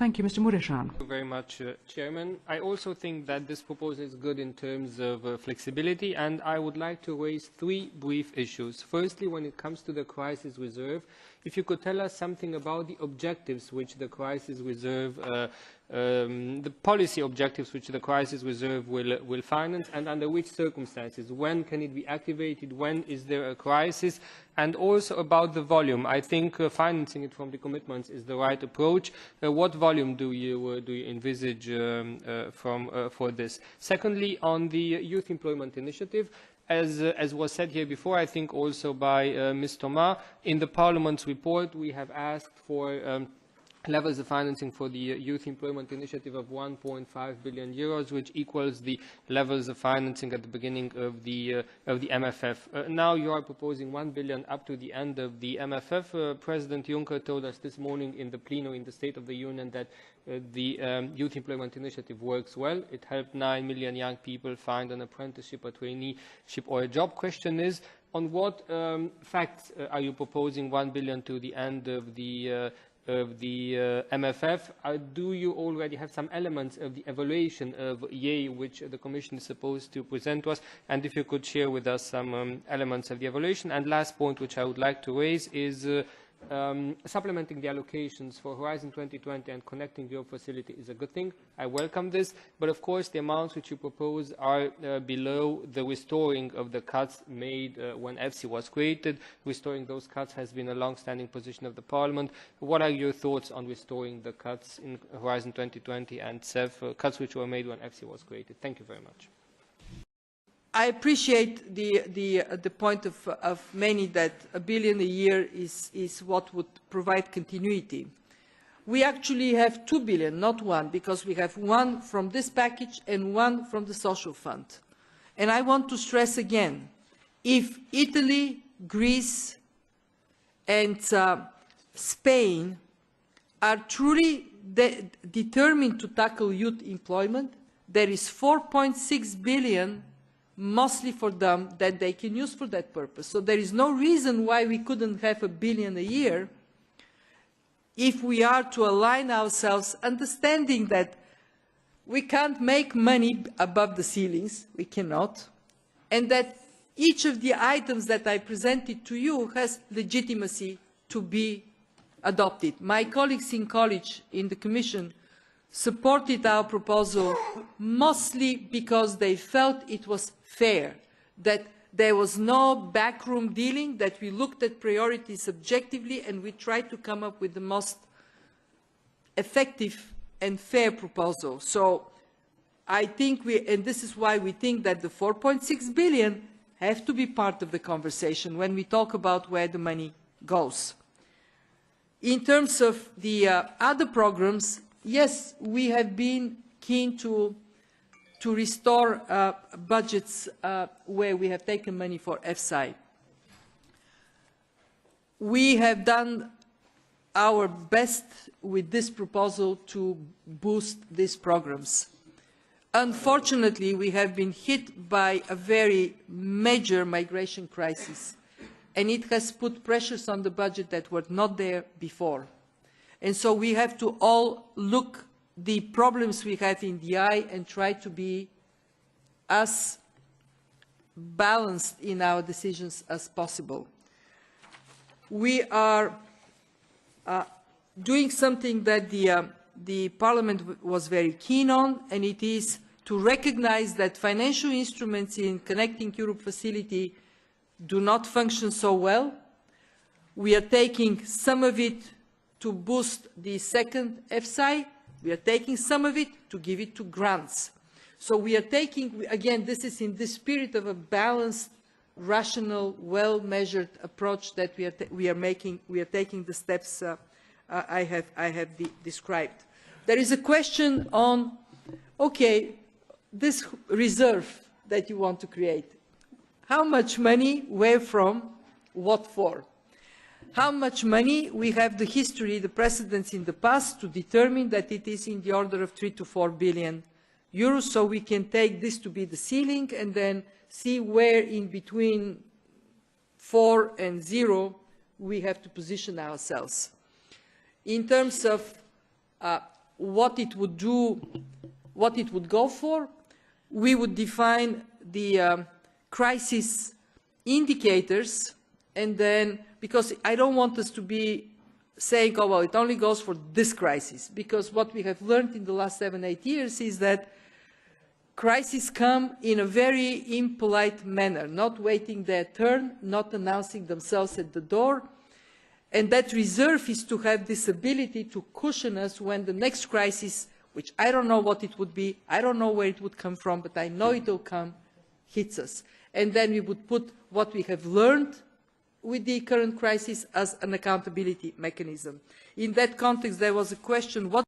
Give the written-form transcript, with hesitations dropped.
Thank you. Mr. Mureșan. Thank you very much, Chairman. I also think that this proposal is good in terms of flexibility, and I would like to raise three brief issues. Firstly, when it comes to the crisis reserve, if you could tell us something about the objectives which the crisis reserve, the policy objectives which the crisis reserve will finance, and under which circumstances. When can it be activated? When is there a crisis? And also about the volume. I think financing it from the commitments is the right approach. What volume do you envisage for this? Secondly, on the Youth Employment Initiative, as was said here before, I think also by Ms. Thomas, in the Parliament's report we have asked for levels of financing for the Youth Employment Initiative of 1.5 billion euros, which equals the levels of financing at the beginning of the MFF. Now you are proposing 1 billion up to the end of the MFF. President Juncker told us this morning in the plenary in the State of the Union that the Youth Employment Initiative works well. It helped 9 million young people find an apprenticeship, a traineeship or a job. Question is, on what facts are you proposing 1 billion to the end of the MFF? Do you already have some elements of the evaluation of YEI which the Commission is supposed to present to us? And if you could share with us some elements of the evaluation. And last point which I would like to raise is supplementing the allocations for Horizon 2020 and Connecting Europe facility is a good thing. I welcome this, but of course the amounts which you propose are below the restoring of the cuts made when EFSI was created. Restoring those cuts has been a long-standing position of the Parliament. What are your thoughts on restoring the cuts in Horizon 2020 and CEF, cuts which were made when EFSI was created? Thank you very much. I appreciate the point of many that a billion a year is what would provide continuity. We actually have 2 billion, not one, because we have one from this package and one from the social fund. And I want to stress again, if Italy, Greece and Spain are truly determined to tackle youth employment, there is 4.6 billion mostly for them that they can use for that purpose. So there is no reason why we couldn't have a billion a year if we are to align ourselves, understanding that we can't make money above the ceilings, we cannot, and that each of the items that I presented to you has legitimacy to be adopted. My colleagues in college in the Commission supported our proposal mostly because they felt it was fair, that there was no backroom dealing, that we looked at priorities objectively and we tried to come up with the most effective and fair proposal. So I think and this is why we think that the 4.6 billion have to be part of the conversation when we talk about where the money goes. In terms of the other programs, yes, we have been keen to restore budgets where we have taken money for FSI. We have done our best with this proposal to boost these programs. Unfortunately, we have been hit by a very major migration crisis, and it has put pressures on the budget that were not there before. And so we have to all look the problems we have in the eye and try to be as balanced in our decisions as possible. We are doing something that the Parliament was very keen on, and it is to recognize that financial instruments in Connecting Europe facility do not function so well. We are taking some of it to boost the second FSI. We are taking some of it to give it to grants. So we are taking, again, this is in the spirit of a balanced, rational, well-measured approach that we are taking the steps I have described. There is a question on, okay, this reserve that you want to create. How much money, where from, what for? How much money? We have the history, the precedents in the past to determine that it is in the order of 3 to 4 billion euros, so we can take this to be the ceiling and then see where in between 4 and 0 we have to position ourselves. In terms of what it would do, what it would go for. We would define the crisis indicators, and then, because I don't want us to be saying, oh, well, it only goes for this crisis, because what we have learned in the last 7-8 years is that crises come in a very impolite manner, not waiting their turn, not announcing themselves at the door. And that reserve is to have this ability to cushion us when the next crisis, which I don't know what it would be, I don't know where it would come from, but I know it will come, hits us. And then we would put what we have learned with the current crisis as an accountability mechanism. In that context, there was a question, what